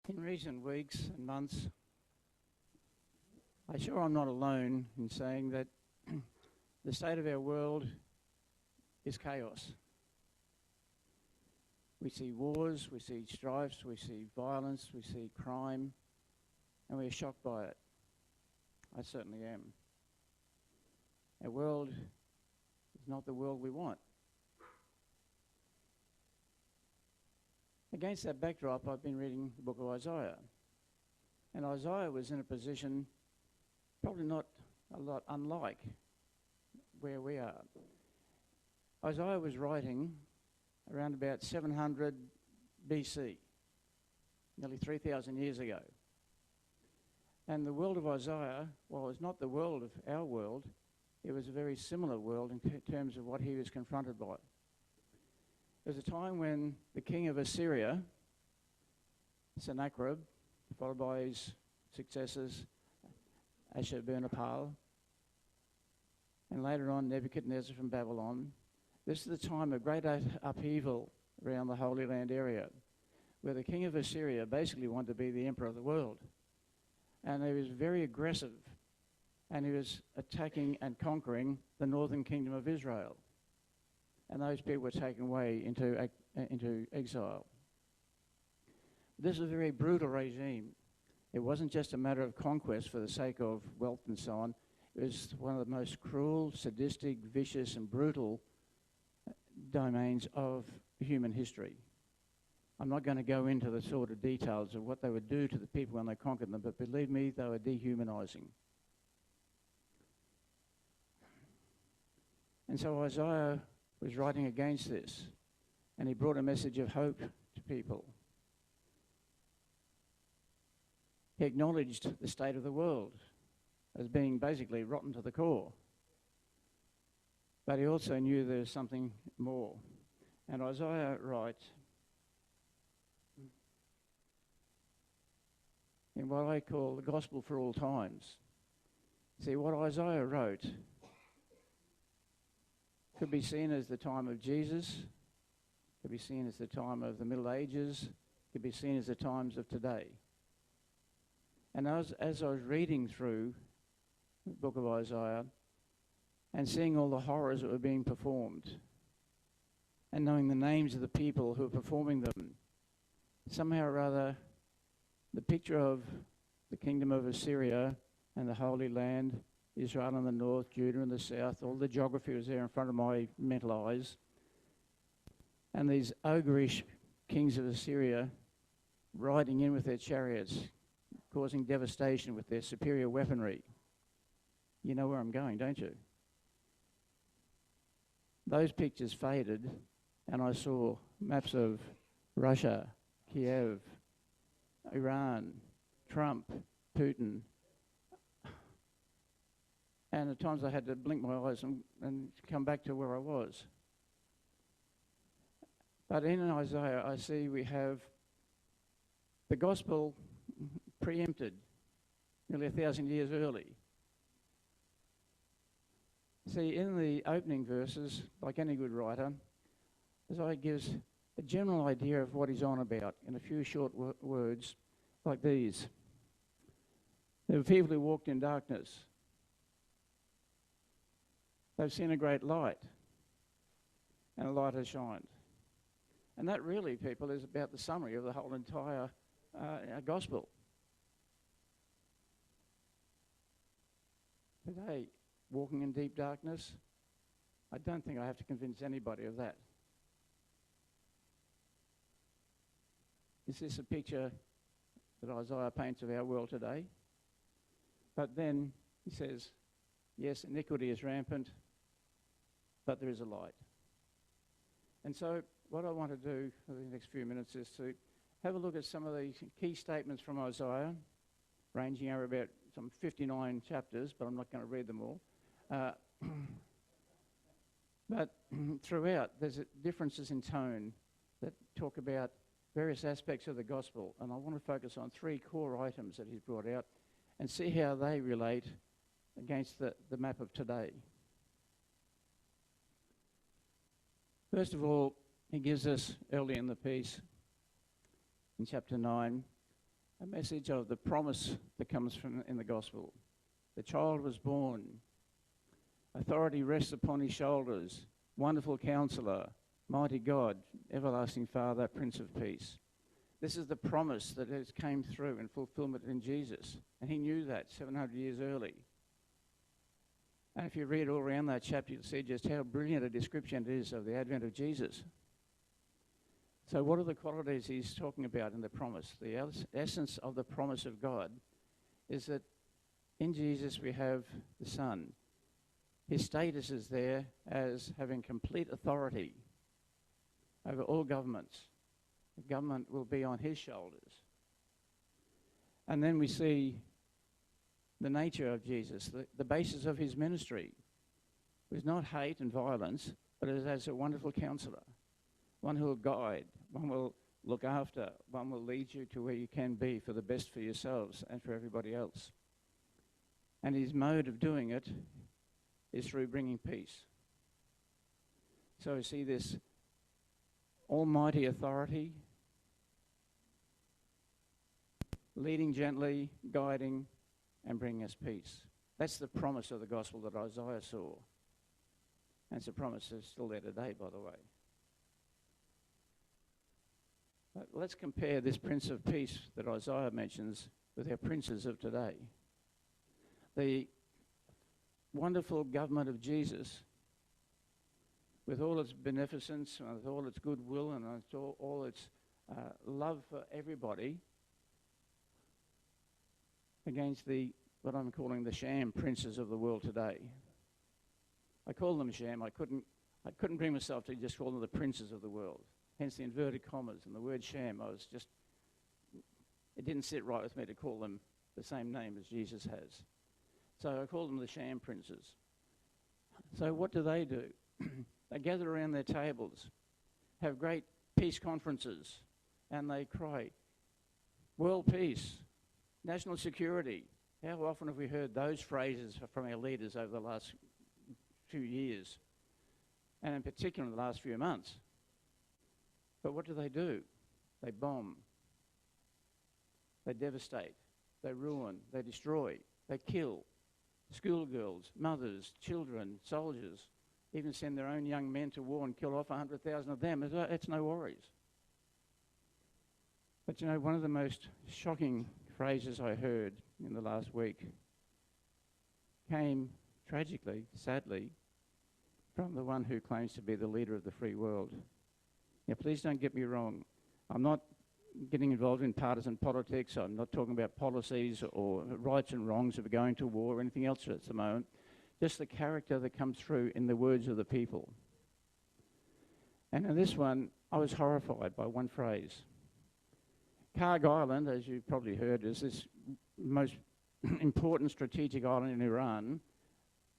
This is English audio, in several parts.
In recent weeks and months, I'm sure I'm not alone in saying that the state of our world is chaos. We see wars, we see strifes, we see violence, we see crime, and we're shocked by it. I certainly am. Our world is not the world we want. Against that backdrop, I've been reading the book of Isaiah. And Isaiah was in a position probably not a lot unlike where we are. Isaiah was writing around about 700 BC, nearly 3,000 years ago. And the world of Isaiah, while it was not the world of our world, it was a very similar world in terms of what he was confronted by. There was a time when the king of Assyria, Sennacherib, followed by his successors, Ashurbanipal, and later on Nebuchadnezzar from Babylon. This is the time of great upheaval around the Holy Land area, where the king of Assyria basically wanted to be the emperor of the world. And he was very aggressive, and he was attacking and conquering the northern kingdom of Israel. And those people were taken away into exile. This was a very brutal regime. It wasn't just a matter of conquest for the sake of wealth and so on. It was one of the most cruel, sadistic, vicious and brutal domains of human history. I'm not going to go into the sort of details of what they would do to the people when they conquered them, but believe me, they were dehumanizing. And so Isaiah was writing against this, and he brought a message of hope to people. He acknowledged the state of the world as being basically rotten to the core. But he also knew there was something more. And Isaiah writes, in what I call the gospel for all times. See, what Isaiah wrote could be seen as the time of Jesus, could be seen as the time of the Middle Ages, could be seen as the times of today. And as I was reading through the book of Isaiah and seeing all the horrors that were being performed and knowing the names of the people who were performing them, somehow or other, the picture of the kingdom of Assyria and the Holy Land, Israel in the north, Judah in the south, all the geography was there in front of my mental eyes. And these ogreish kings of Assyria riding in with their chariots, causing devastation with their superior weaponry. You know where I'm going, don't you? Those pictures faded, and I saw maps of Russia, Kiev, Iran, Trump, Putin. And at times I had to blink my eyes and come back to where I was. But in Isaiah, I see we have the gospel preempted nearly 1,000 years early. See, in the opening verses, like any good writer, Isaiah gives a general idea of what he's on about in a few short words like these. There were people who walked in darkness. They've seen a great light, and a light has shined. And that really, people, is about the summary of the whole entire gospel. Today, walking in deep darkness, I don't think I have to convince anybody of that. Is this a picture that Isaiah paints of our world today? But then he says, yes, iniquity is rampant, but there is a light. And so what I want to do for the next few minutes is to have a look at some of the key statements from Isaiah, ranging over about some 59 chapters, but I'm not going to read them all. But throughout, there's differences in tone that talk about various aspects of the gospel, and I want to focus on three core items that he's brought out and see how they relate against the map of today. First of all, he gives us early in the piece, in chapter 9, a message of the promise that comes from in the gospel. The child was born. Authority rests upon his shoulders. Wonderful Counselor, Mighty God, Everlasting Father, Prince of Peace. This is the promise that has came through in fulfillment in Jesus. And he knew that 700 years early. And if you read all around that chapter, you'll see just how brilliant a description it is of the advent of Jesus. So what are the qualities he's talking about in the promise? The essence of the promise of God is that in Jesus we have the Son. His status is there as having complete authority over all governments. The government will be on his shoulders. And then we see the nature of Jesus. The basis of his ministry was not hate and violence, but it is as a wonderful counselor, one who will guide, one will look after, one will lead you to where you can be for the best for yourselves and for everybody else. And his mode of doing it is through bringing peace. So we see this almighty authority, leading gently, guiding, and bringing us peace. That's the promise of the gospel that Isaiah saw. And it's a promise that's still there today, by the way. But let's compare this Prince of Peace that Isaiah mentions with our princes of today. The wonderful government of Jesus, with all its beneficence, with all its goodwill, and all its love for everybody, against what I'm calling the sham princes of the world today. I call them sham. I couldn't bring myself to just call them the princes of the world. Hence the inverted commas and the word sham. It didn't sit right with me to call them the same name as Jesus has. So I call them the sham princes. So what do? They gather around their tables, have great peace conferences, and they cry, world peace, national security. How often have we heard those phrases from our leaders over the last few years, and in particular in the last few months? But what do? They bomb, they devastate, they ruin, they destroy, they kill schoolgirls, mothers, children, soldiers, even send their own young men to war and kill off 100,000 of them. It's no worries. But you know, one of the most shocking phrases I heard in the last week came tragically, sadly, from the one who claims to be the leader of the free world. Now, please don't get me wrong. I'm not getting involved in partisan politics. I'm not talking about policies or rights and wrongs of going to war or anything else at the moment. Just the character that comes through in the words of the people. And in this one, I was horrified by one phrase. Karg Island, as you've probably heard, is this most important strategic island in Iran,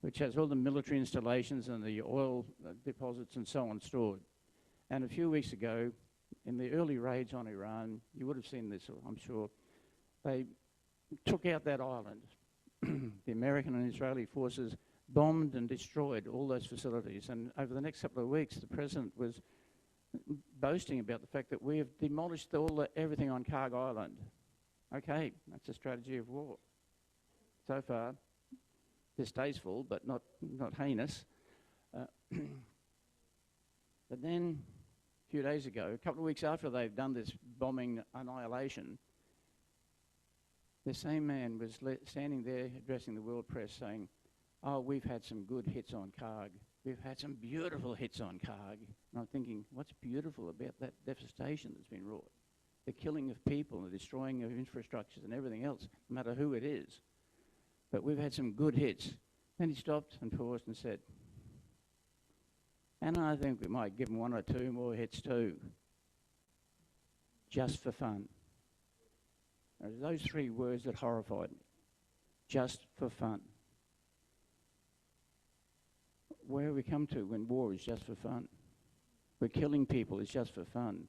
which has all the military installations and the oil deposits and so on stored. And a few weeks ago, in the early raids on Iran, you would have seen this, I'm sure, they took out that island. The American and Israeli forces bombed and destroyed all those facilities. And over the next couple of weeks, the president was boasting about the fact that we have demolished everything on Karg Island. Okay, that's a strategy of war. So far, distasteful, but not heinous. But then, a few days ago, a couple of weeks after they've done this bombing annihilation, the same man was standing there addressing the world press saying, oh, we've had some good hits on Karg. We've had some beautiful hits on Karg. And I'm thinking, what's beautiful about that devastation that's been wrought? The killing of people, the destroying of infrastructures and everything else, no matter who it is. But we've had some good hits. Then he stopped and paused and said, and I think we might give them one or two more hits too, just for fun. Those three words that horrified me. Just for fun. Where we come to when war is just for fun? We're killing people, it's just for fun.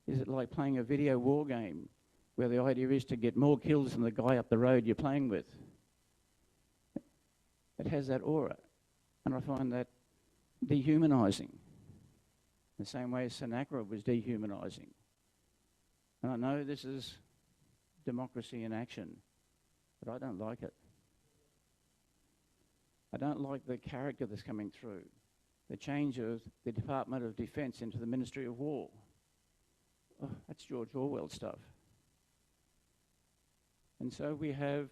Is it like playing a video war game where the idea is to get more kills than the guy up the road you're playing with? It has that aura. And I find that dehumanising. The same way Sennacherib was dehumanising. And I know this is democracy in action, but I don't like it. I don't like the character that's coming through. The change of the Department of Defence into the Ministry of War. Oh, that's George Orwell stuff. And so we have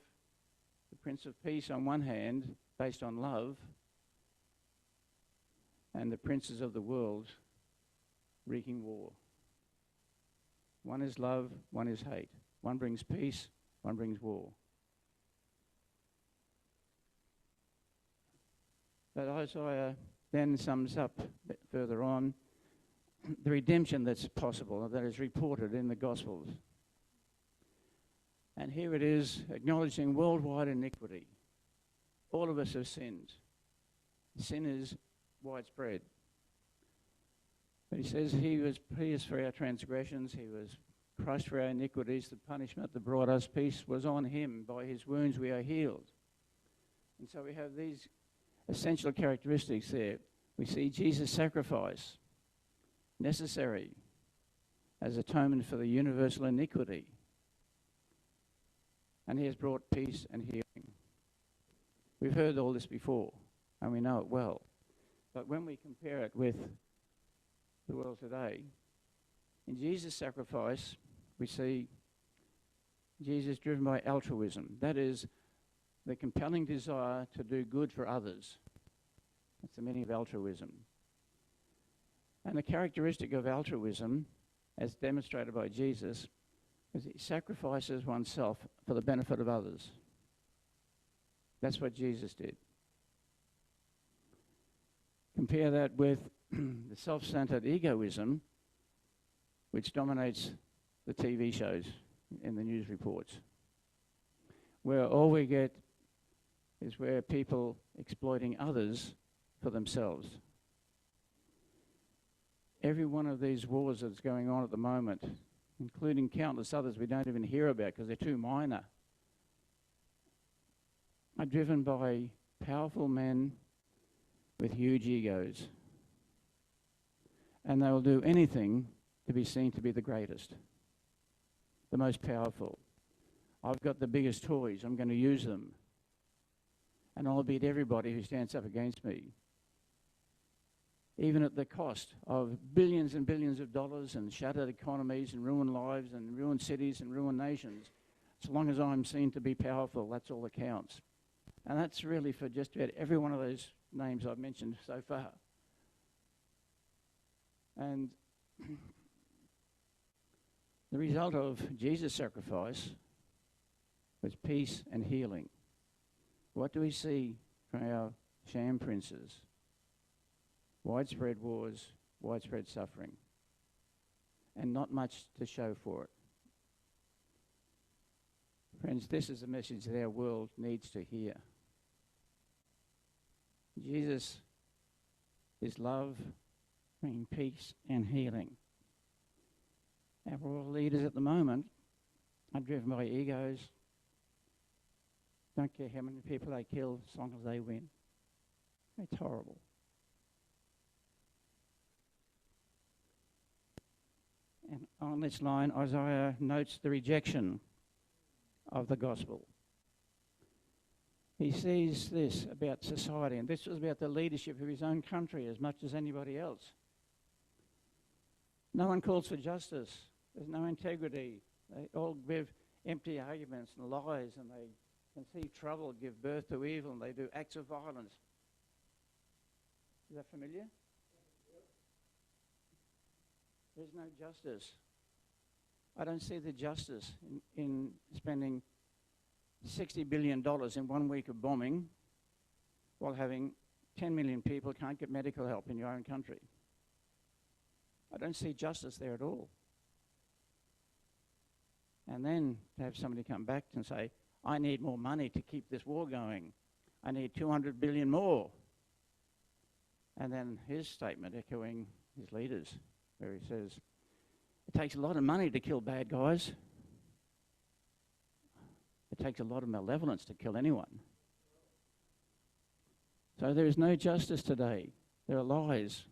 the Prince of Peace on one hand, based on love, and the princes of the world wreaking war. One is love, one is hate. One brings peace, one brings war. But Isaiah then sums up a bit further on the redemption that's possible, that is reported in the Gospels. And here it is, acknowledging worldwide iniquity. All of us have sinned. Sin is widespread. But he says he was pierced for our transgressions, he was crushed for our iniquities, the punishment that brought us peace was on him. By his wounds we are healed. And so we have these essential characteristics there. We see Jesus' sacrifice, necessary as atonement for the universal iniquity. And he has brought peace and healing. We've heard all this before, and we know it well. But when we compare it with the world today, in Jesus' sacrifice, we see Jesus driven by altruism. That is, the compelling desire to do good for others. That's the meaning of altruism. And the characteristic of altruism, as demonstrated by Jesus, is he sacrifices oneself for the benefit of others. That's what Jesus did. Compare that with the self-centered egoism which dominates the TV shows and the news reports, where all we get is where people exploiting others for themselves. Every one of these wars that's going on at the moment, including countless others we don't even hear about because they're too minor, are driven by powerful men with huge egos. And they will do anything to be seen to be the greatest, the most powerful. I've got the biggest toys, I'm going to use them. And I'll beat everybody who stands up against me. Even at the cost of billions and billions of dollars and shattered economies and ruined lives and ruined cities and ruined nations. So long as I'm seen to be powerful, that's all that counts. And that's really for just about every one of those names I've mentioned so far. And the result of Jesus' sacrifice was peace and healing. What do we see from our sham princes? Widespread wars, widespread suffering, and not much to show for it. Friends, this is a message that our world needs to hear. Jesus is love, bringing peace and healing. Our world leaders at the moment are driven by egos. Don't care how many people they kill as long as they win. It's horrible. And on this line, Isaiah notes the rejection of the gospel. He sees this about society, and this was about the leadership of his own country as much as anybody else. No one calls for justice. There's no integrity. They all give empty arguments and lies, and they conceive trouble, give birth to evil, and they do acts of violence. Is that familiar? There's no justice. I don't see the justice in spending $60 billion in 1 week of bombing while having 10 million people can't get medical help in your own country. I don't see justice there at all. And then to have somebody come back and say, I need more money to keep this war going. I need 200 billion more. And then his statement echoing his leaders, where he says, it takes a lot of money to kill bad guys. It takes a lot of malevolence to kill anyone. So there is no justice today. There are lies,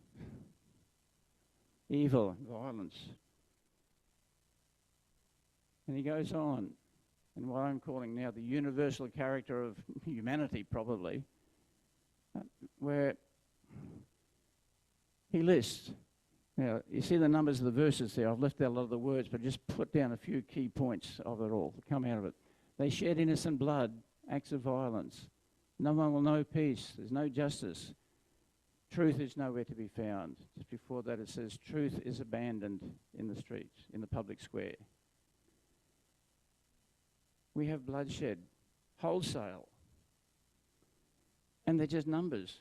evil, violence. And he goes on, and what I'm calling now the universal character of humanity, probably, where he lists. Now, you see the numbers of the verses there. I've left out a lot of the words, but just put down a few key points of it all that come out of it. They shed innocent blood, acts of violence. No one will know peace. There's no justice. Truth is nowhere to be found. Just before that it says, truth is abandoned in the streets, in the public square. We have bloodshed, wholesale. And they're just numbers.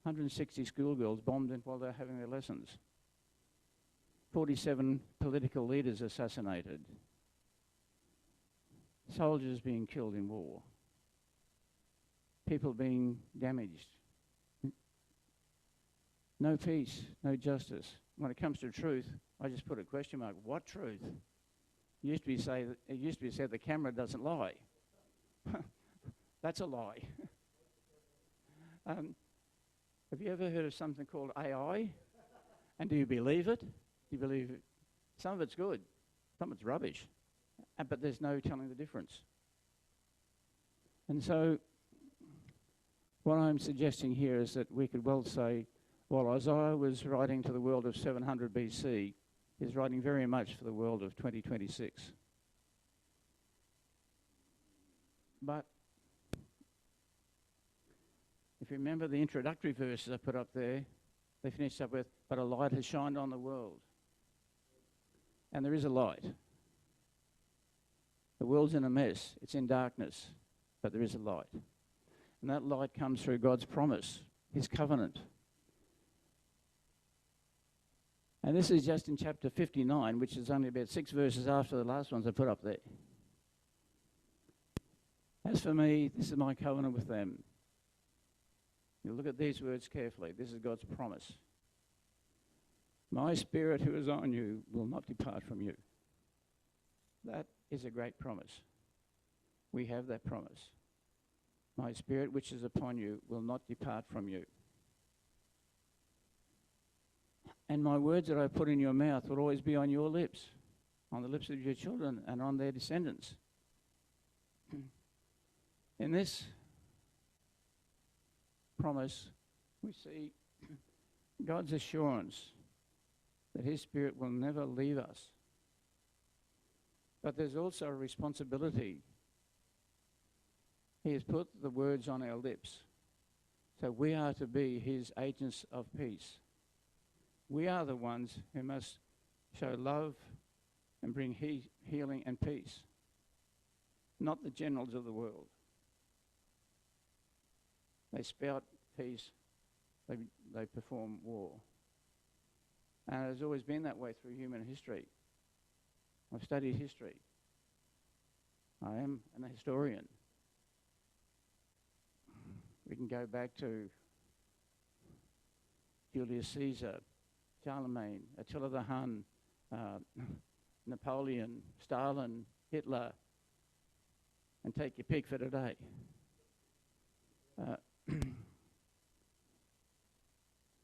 160 schoolgirls bombed while they're having their lessons. 47 political leaders assassinated. Soldiers being killed in war. People being damaged. No peace, no justice. When it comes to truth, I just put a question mark. What truth? It used to be said the camera doesn't lie. That's a lie. Have you ever heard of something called AI? And do you believe it? Do you believe it? Some of it's good, some of it's rubbish, but there's no telling the difference. And so what I'm suggesting here is that we could well say, while Isaiah was writing to the world of 700 BC, he's writing very much for the world of 2026. But if you remember the introductory verses I put up there, they finished up with, but a light has shined on the world. And there is a light. The world's in a mess. It's in darkness, but there is a light. And that light comes through God's promise, his covenant. And this is just in chapter 59, which is only about 6 verses after the last ones I put up there. As for me, this is my covenant with them. You look at these words carefully. This is God's promise. My spirit who is on you will not depart from you. That is a great promise. We have that promise. My spirit which is upon you will not depart from you. And my words that I put in your mouth will always be on your lips, on the lips of your children and on their descendants. In this promise, we see God's assurance that his spirit will never leave us. But there's also a responsibility. He has put the words on our lips. So we are to be his agents of peace. We are the ones who must show love and bring healing and peace, not the generals of the world. They spout peace, they perform war. And it has always been that way through human history. I've studied history. I am an historian. We can go back to Julius Caesar, Charlemagne, Attila the Hun, Napoleon, Stalin, Hitler, and take your pick for today.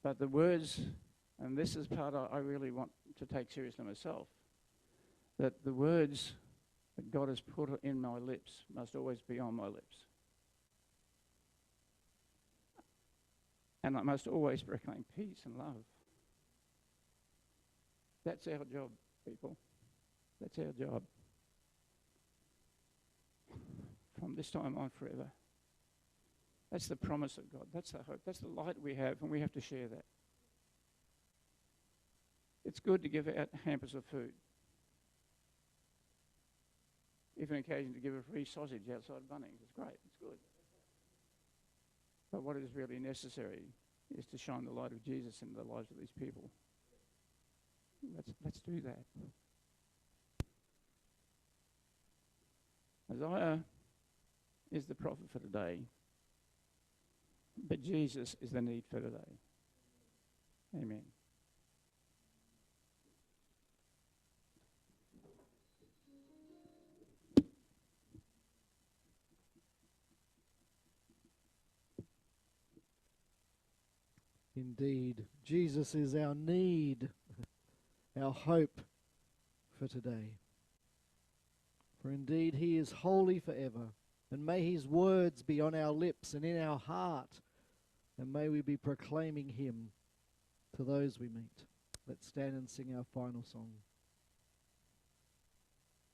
But the words, and this is part I really want to take seriously myself, that the words that God has put in my lips must always be on my lips. And I must always proclaim peace and love. That's our job, people. That's our job. From this time on forever. That's the promise of God. That's the hope. That's the light we have, and we have to share that. It's good to give out hampers of food. If an occasion to give a free sausage outside Bunnings, it's great, it's good. But what is really necessary is to shine the light of Jesus in the lives of these people. Let's do that. Isaiah is the prophet for today, but Jesus is the need for today. Amen. Indeed, Jesus is our need, our hope for today. For indeed he is holy forever, and may his words be on our lips and in our heart, and may we be proclaiming him to those we meet. Let's stand and sing our final song.